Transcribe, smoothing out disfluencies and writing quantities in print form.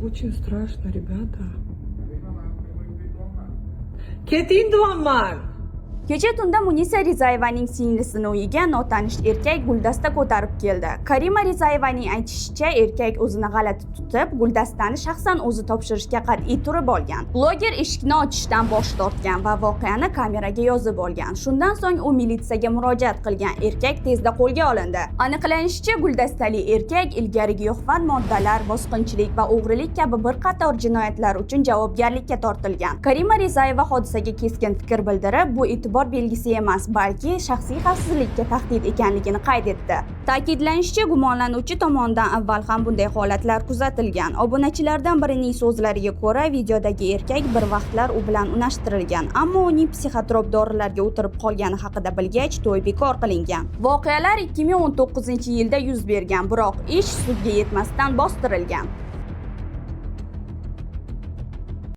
очень страшно, ребята. Keting deyapman. Kecha tunda Munisa Rizayevaning singlisini uyiga notanish erkak guldasta ko'tarib keldi. Karima Rizayevaning aytishicha, erkak o'zini g'alati tutib, guldastani shaxsan o'zi topshirishga qat'iy turib olgan. Bloger eshikni ochishdan bosh tortgan va voqeani kameraga yozib olgan. Shundan so'ng u militsiyaga murojaat qilgan. Erkak tezda qo'lga olindi. Aniqlanishicha, guldastali erkak ilgari giyohvand moddalar, bosqinchilik va o'g'rilik kabi bir qator jinoyatlar uchun javobgarlikka tortilgan. Karima Rizayeva hodisaga keskin fikr bildirib, bu e'tibor belgisi emas, balki shaxsiy xavfsizlikka tahdid ekanligini qayd etdi. Ta'kidlanishicha, gumonlanuvchi tomonidan avval ham bunday holatlar kuzatilgan. Obunachilardan birining so'zlariga ko'ra, videodagi erkak bir vaqtlar u bilan unashtirilgan, ammo uning psixotrop dorilarga o'tirib qolgani haqida bilgach, to'y bekor qilingan. Voqealar 2019-yilda yuz bergan, biroq ish sudga yetmasdan bostirilgan.